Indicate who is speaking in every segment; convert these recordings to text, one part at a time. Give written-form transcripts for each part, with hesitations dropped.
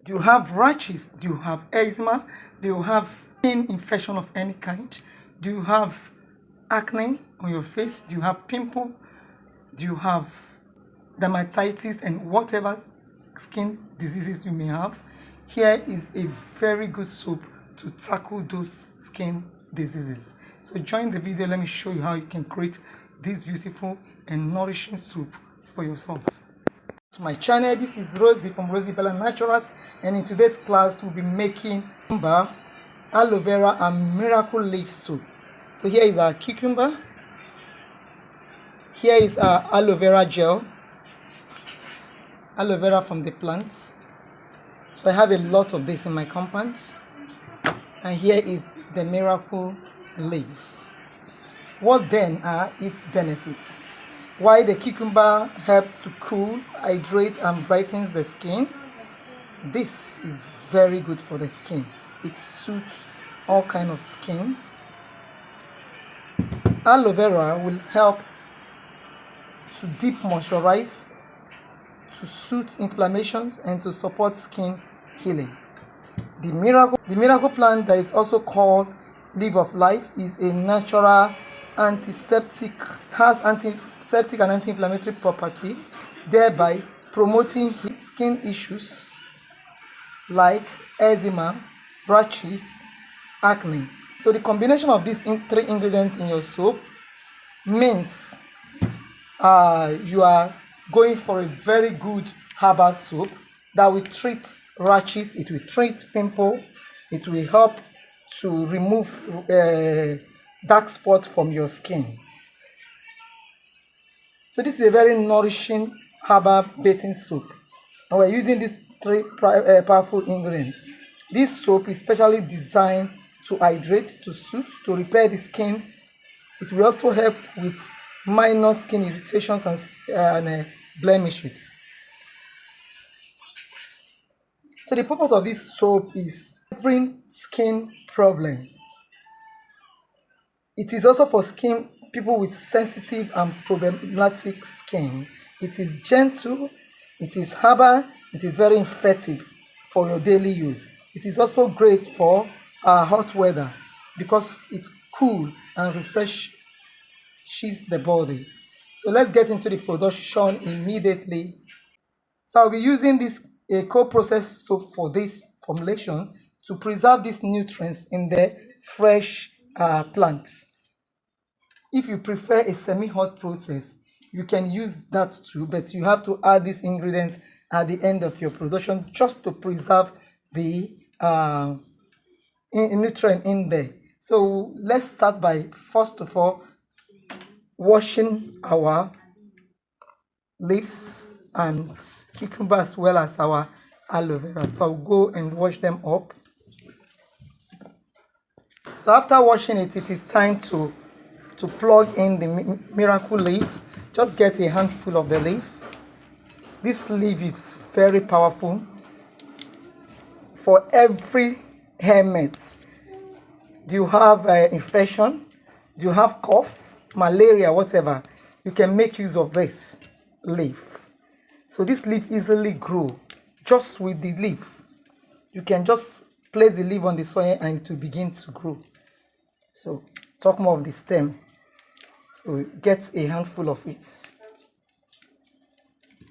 Speaker 1: Do you have rashes? Do you have eczema? Do you have skin infection of any kind? Do you have acne on your face? Do you have pimple? Do you have dermatitis and whatever skin diseases you may have? Here is a very good soap to tackle those skin diseases. So join the video. Let me show you how you can create this beautiful and nourishing soup for yourself. To my channel, this is Rosie from RosyBellaNaturals, and in today's class we'll be making cucumber, aloe vera and miracle leaf soup. So here is our cucumber, here is our aloe vera gel, aloe vera from the plants. So I have a lot of this in my compound, and here is the miracle leaf. What then are its benefits? Why the cucumber helps to cool, hydrate and brightens the skin. This is very good for the skin. It suits all kind of skin. Aloe vera will help to deep moisturize, to soothe inflammation and to support skin healing. The miracle plant, that is also called leaf of life, is a natural antiseptic, has antiseptic and anti-inflammatory property, thereby promoting skin issues like eczema, rashes, acne. So the combination of these three ingredients in your soap means you are going for a very good herbal soap that will treat rashes, it will treat pimple, it will help to remove dark spots from your skin. So this is a very nourishing herbal bathing soap, and we're using these three powerful ingredients. This soap is specially designed to hydrate, to soothe, to repair the skin. It will also help with minor skin irritations and blemishes. So the purpose of this soap is covering skin problem. It is also for people with sensitive and problematic skin. It is gentle, it is herbal, it is very effective for your daily use. It is also great for hot weather because it's cool and refreshes the body. So let's get into the production immediately. So I'll be using this co-processed soap for this formulation to preserve these nutrients in the fresh plants. If you prefer a semi-hot process, you can use that too, but you have to add these ingredients at the end of your production just to preserve the nutrient in there. So let's start by, first of all, washing our leaves and cucumber as well as our aloe vera. So I'll go and wash them up. So after washing it, it is time to plug in the miracle leaf. Just get a handful of the leaf. This leaf is very powerful for every ailment. Do you have infection? Do you have cough, malaria, whatever? You can make use of this leaf. So this leaf easily grow just with the leaf. You can just place the leaf on the soil and it will begin to grow. So talk more of the stem. So get a handful of it.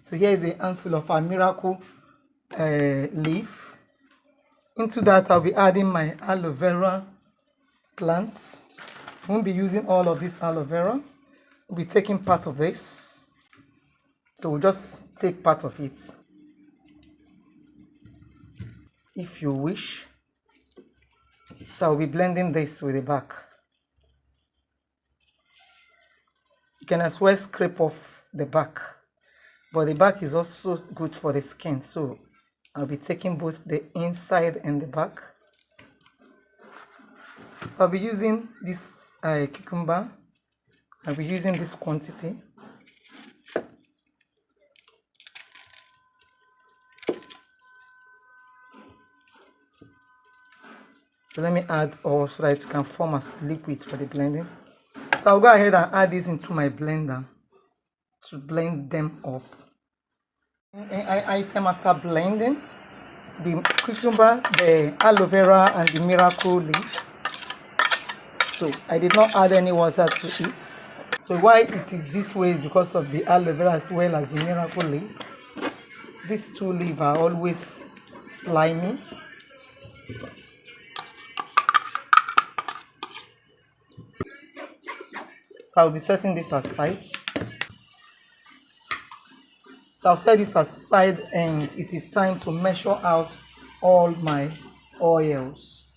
Speaker 1: So here is a handful of our miracle leaf. Into that I'll be adding my aloe vera plants. I won't be using all of this aloe vera. We'll be taking part of this. So we'll just take part of it if you wish. So I'll be blending this with the back. You can as well scrape off the back, but the back is also good for the skin. So I'll be taking both the inside and the back. So I'll be using this cucumber. I'll be using this quantity. So let me add all so that it can form as liquid for the blending. So I'll go ahead and add this into my blender to blend them up. Item after blending, the cucumber, the aloe vera, and the miracle leaf. So I did not add any water to it. So why it is this way is because of the aloe vera as well as the miracle leaf. These two leaves are always slimy. So I'll be setting this aside. So I'll set this aside, and it is time to measure out all my oils.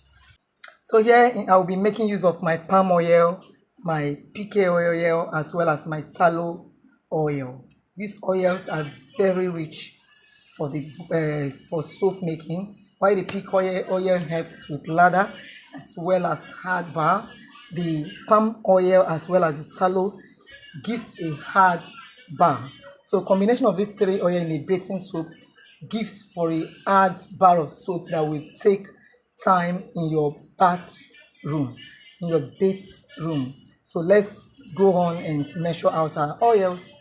Speaker 1: So here I'll be making use of my palm oil, my PK oil, as well as my tallow oil. These oils are very rich for the for soap making, while the PK oil helps with lather as well as hard bar. The palm oil as well as the tallow gives a hard bar. So combination of these three oil in a bathing soap gives for a hard bar of soap that will take time in your bathroom, in your bath room. So let's go on and measure out our oils.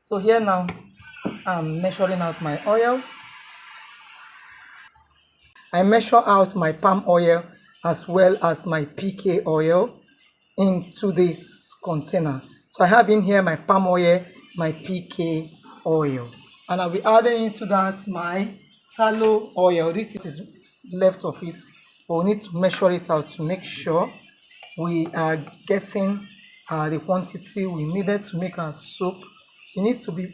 Speaker 1: So here now I'm measuring out my oils. I measure out my palm oil as well as my PK oil into this container. So I have in here my palm oil, my PK oil, and I'll be adding into that my tallow oil. This is left of it, but we need to measure it out to make sure we are getting the quantity we needed to make our soap. You need to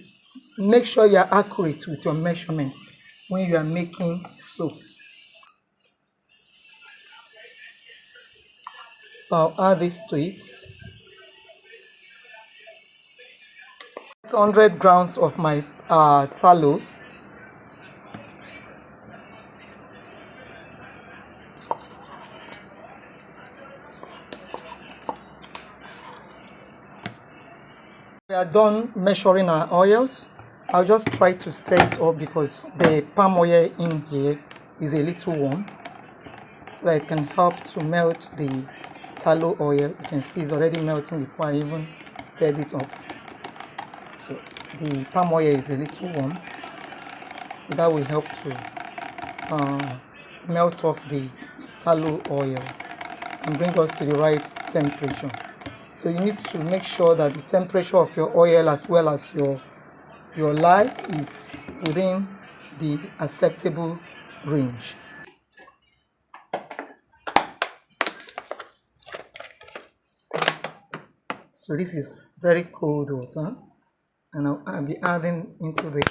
Speaker 1: make sure you are accurate with your measurements when you are making soaps. So I'll add this to it. 100 grams of my tallow. We are done measuring our oils. I'll just try to stir it up because the palm oil in here is a little warm, so that it can help to melt the tallow oil. You can see it's already melting before I even stirred it up. So the palm oil is a little warm, so that will help to melt off the tallow oil and bring us to the right temperature. So you need to make sure that the temperature of your oil as well as your lye is within the acceptable range. So this is very cold water, and I'll be adding into this.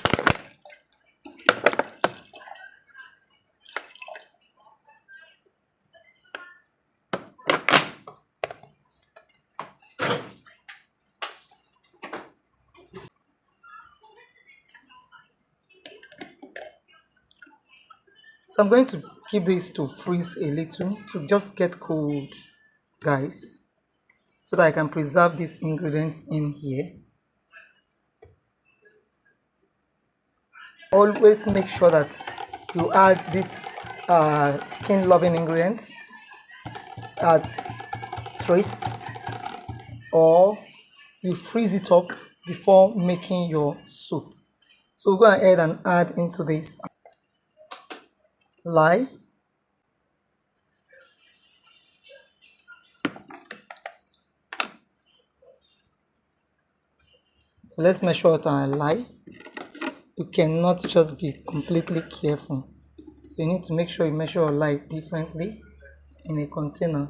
Speaker 1: So I'm going to keep this to freeze a little, to just get cold, guys, so that I can preserve these ingredients in here. Always make sure that you add this skin loving ingredients at trace, or you freeze it up before making your soup. So go ahead and add into this lye, so let's measure out our lye. You cannot just be completely careful, so you need to make sure you measure your lye differently in a container.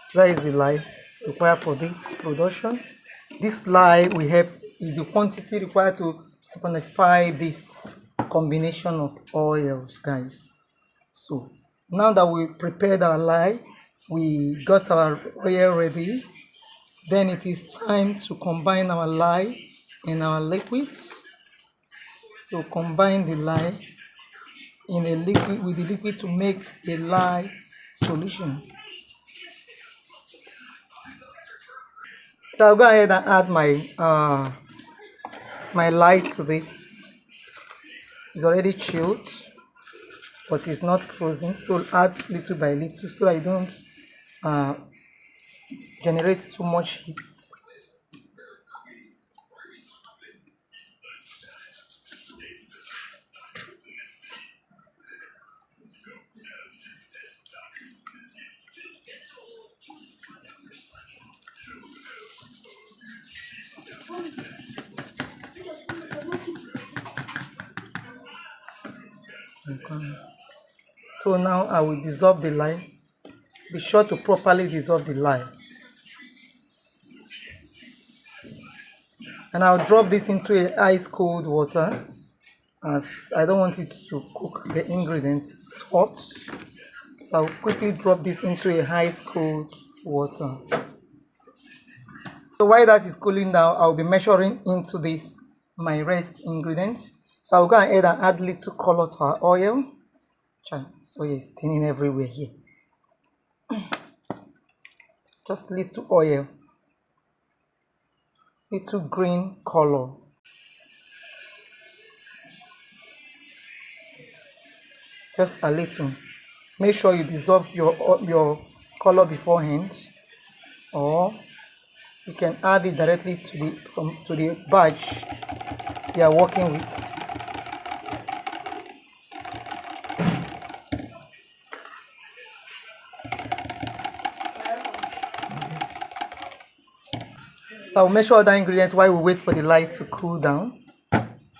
Speaker 1: So that is the lye required for this production. This lye will help, is the quantity required to saponify this combination of oils, guys. So now that we prepared our lye, we got our oil ready, then it is time to combine our lye and our liquids. So combine the lye in a liquid with the liquid to make a lye solution. So I'll go ahead and add my lye to this. It's already chilled, but it's not frozen, so I'll add little by little so I don't generate too much heat. Okay. So now I will dissolve the lye. Be sure to properly dissolve the lye. And I'll drop this into a ice cold water, as I don't want it to cook the ingredients. It's hot. So I'll quickly drop this into a ice cold water. So while that is cooling down, I'll be measuring into this my rest ingredients. So I'll go ahead and add little color to our oil. This oil is staining everywhere here. Just little oil, little green color. Just a little. Make sure you dissolve your color beforehand, or you can add it directly to the batch you are working with. So I'll measure other ingredients while we wait for the light to cool down.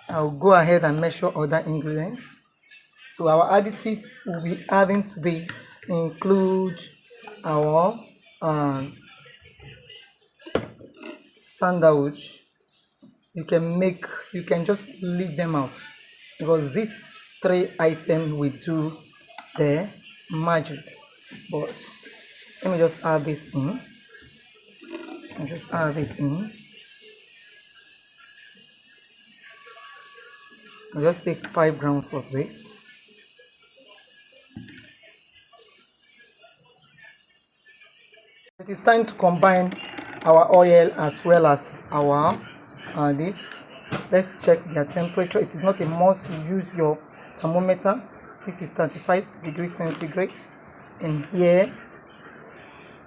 Speaker 1: I'll go ahead and measure other ingredients. So our additive we'll be adding to this include our sandalwood. You can just leave them out, because these 3 items will do the magic. But let me just add this in. I'll just add it in. I'll just take 5 grams of this. It is time to combine our oil as well as our this. Let's check their temperature. It is not a must you use your thermometer. This is 35 degrees centigrade. In here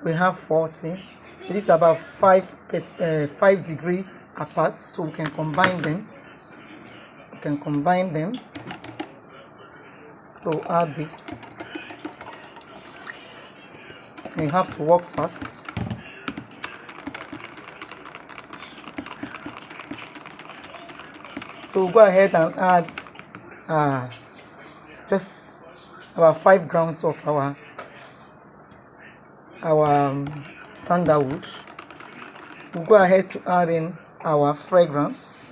Speaker 1: we have 40. So this is about 5 degrees apart. So we can combine them. So add this. You have to work fast. So go ahead and add just about 5 grams of our sandalwood. We'll go ahead to add in our fragrance,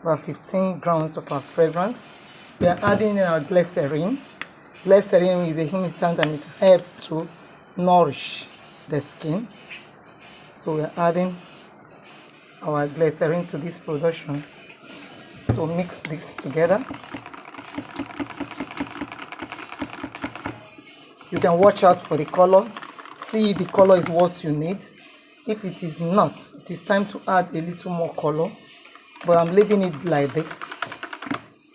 Speaker 1: about 15 grams of our fragrance. We are adding in our glycerin. Glycerin is a humectant and it helps to nourish the skin. So we are adding our glycerin to this production. So mix this together. You can watch out for the color. See if the color is what you need. If it is not, it is time to add a little more color. But I'm leaving it like this.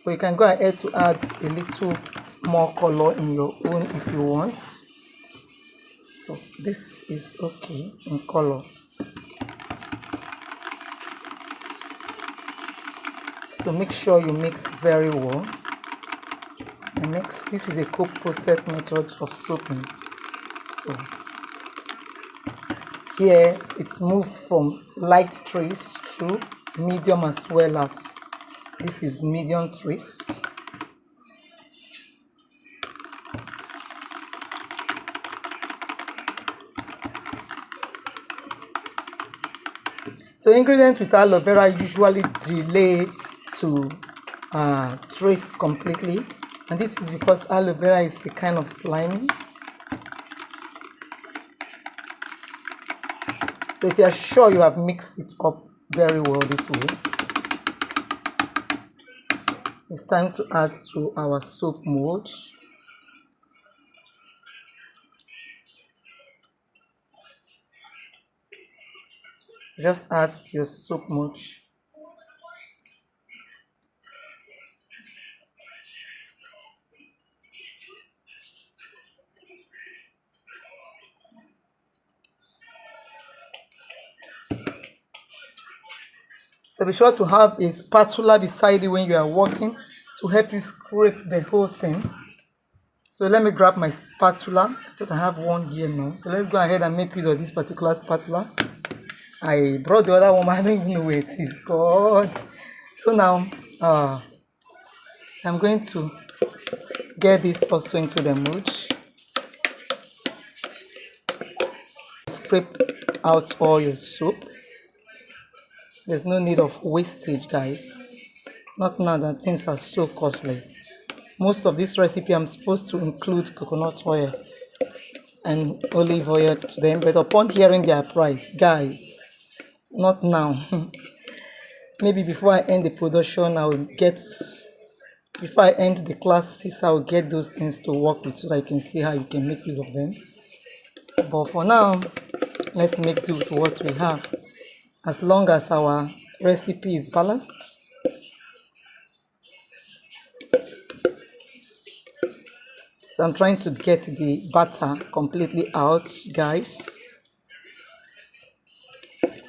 Speaker 1: But you can go ahead to add a little more color in your own if you want. So this is okay in color. So make sure you mix very well. And next, this is a cold process method of soaping. So here it's moved from light trace to medium, as well as this is medium trace. So ingredients with aloe vera usually delay to trace completely, and this is because aloe vera is a kind of slimy. So if you are sure you have mixed it up very well this way, It's time to add to our soap mold. So just add to your soap mold. So be sure to have a spatula beside you when you are working to help you scrape the whole thing. So let me grab my spatula. I thought I have one here now. So let's go ahead and make use of this particular spatula. I brought the other one, but I don't even know where it is. God. So now I'm going to get this also into the mold. Scrape out all your soap. There's no need of wastage, guys. Not now that things are so costly. Most of this recipe I'm supposed to include coconut oil and olive oil to them, but upon hearing their price, guys, not now. Maybe before I end the production, before I end the classes, I will get those things to work with so that I can see how you can make use of them. But for now, let's make do with what we have. As long as our recipe is balanced. So I'm trying to get the batter completely out, guys.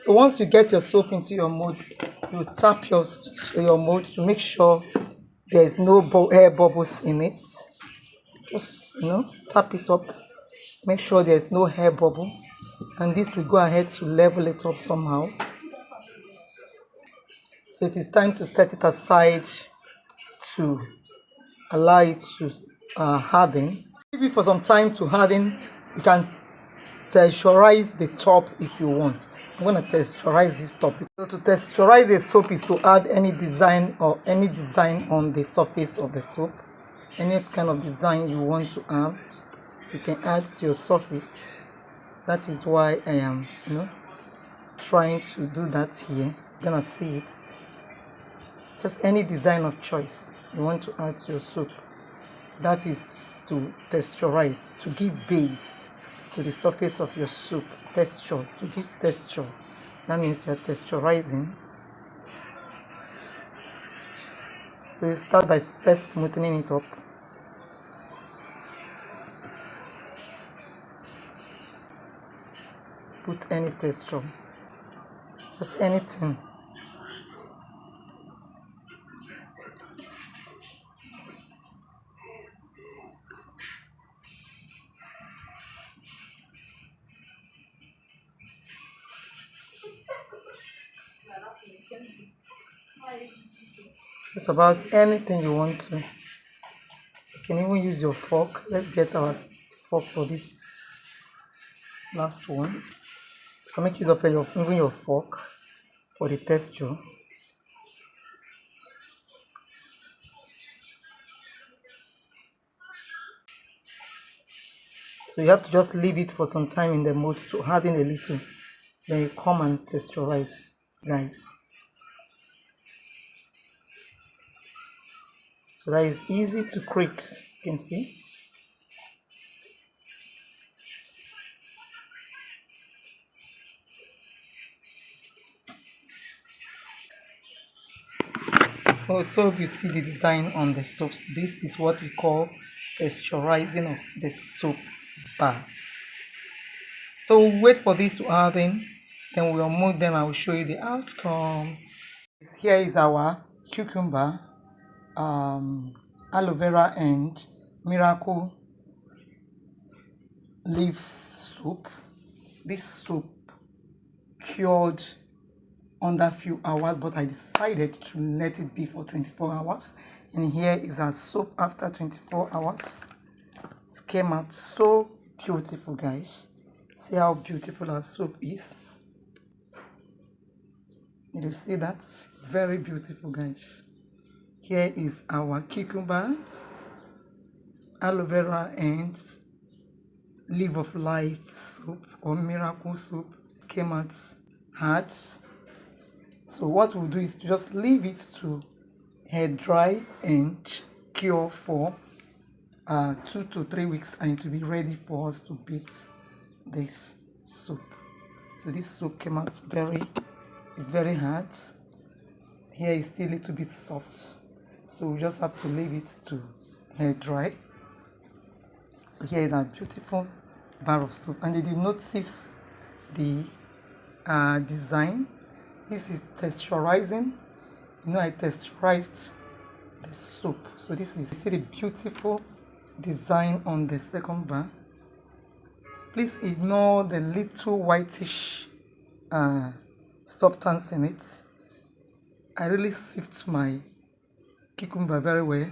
Speaker 1: So once you get your soap into your mold, you tap your mold to make sure there is no air bubbles in it. Just, tap it up. Make sure there is no hair bubble. And this will go ahead to level it up somehow. So it is time to set it aside to allow it to harden. Maybe for some time to harden, you can texturize the top if you want. I'm going to texturize this top. So to texturize a soap is to add any design on the surface of the soap. Any kind of design you want to add, you can add to your surface. That is why I am, trying to do that here. You're gonna see it. Just any design of choice you want to add to your soap. That is to texturize, to give base to the surface of your soap. Texture, to give texture. That means you're texturizing. So you start by first smoothing it up. Put any texture, just anything. Just about anything you want to. You can even use your fork. Let's get our fork for this last one. So make use of even your fork for the texture. So you have to just leave it for some time in the mold to harden a little. Then you come and texturize, guys. So that is easy to create. You can see. Also, you see the design on the soaps. This is what we call texturizing of the soap bar. So we'll wait for this to harden, then we'll move them. I will show you the outcome. Here is our cucumber, aloe vera and miracle leaf soup. This soup cured under few hours, but I decided to let it be for 24 hours. And here is our soap after 24 hours. It came out so beautiful, guys. See how beautiful our soap is. You see, that's very beautiful, guys. Here is our cucumber, aloe vera and leaf of life soup or miracle soup. It came out hard. So what we'll do is to just leave it to hair dry and cure for 2 to 3 weeks, and it will be ready for us to beat this soap. So this soap came out it's very hard. Here is still a little bit soft, so we just have to leave it to hair dry. So here is our beautiful bar of soap, and did you notice the design? This is texturizing. You know, I texturized the soap, so this is, you see the beautiful design on the second bar. Please ignore the little whitish substance in it. I really sift my cucumber very well.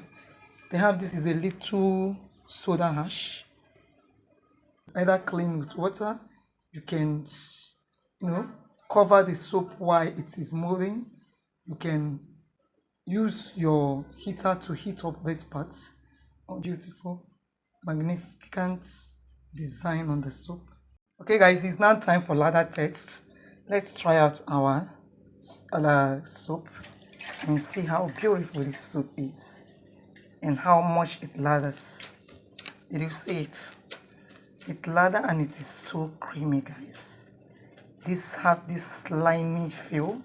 Speaker 1: Perhaps this is a little soda ash. Either clean with water, you can, cover the soap while it is moving. You can use your heater to heat up these parts. Oh, beautiful, magnificent design on the soap. Okay guys, it's now time for lather test. Let's try out our soap and see how beautiful this soap is and how much it lathers. Did you see it? It lather and it is so creamy, guys. This have this slimy feel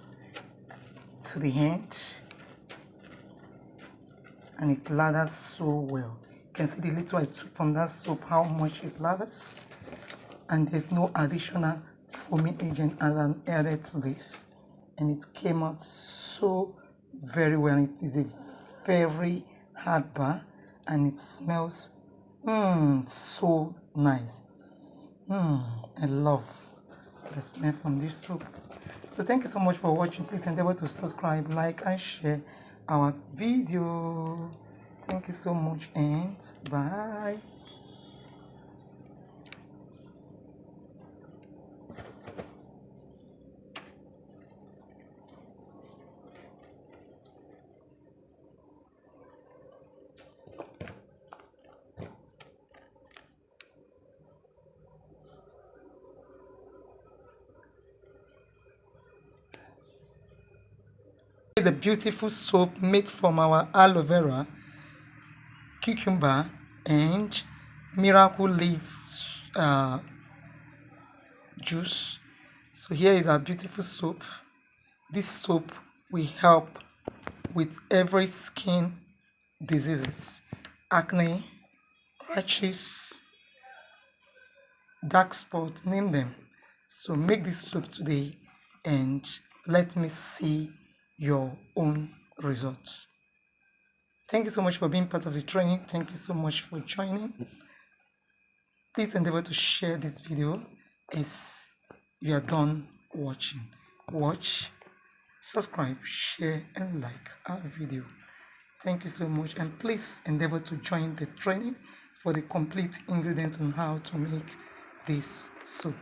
Speaker 1: to the hand, and it lathers so well. You can see the little I took from that soap, how much it lathers, and there's no additional foaming agent added to this, and it came out so very well. It is a very hard bar, and it smells so nice. I love the smell from this soap. So thank you so much for watching. Please endeavor to subscribe, like and share our video. Thank you so much and bye. Is a beautiful soap made from our aloe vera, cucumber and miracle leaf juice. So here is our beautiful soap. This soap will help with every skin diseases, acne, rashes, dark spots, name them. So make this soap today and let me see your own results. Thank you so much for being part of the training. Thank you so much for joining. Please endeavor to share this video as you are done watching. Watch, subscribe, share and like our video. Thank you so much, and please endeavor to join the training for the complete ingredients on how to make this soap.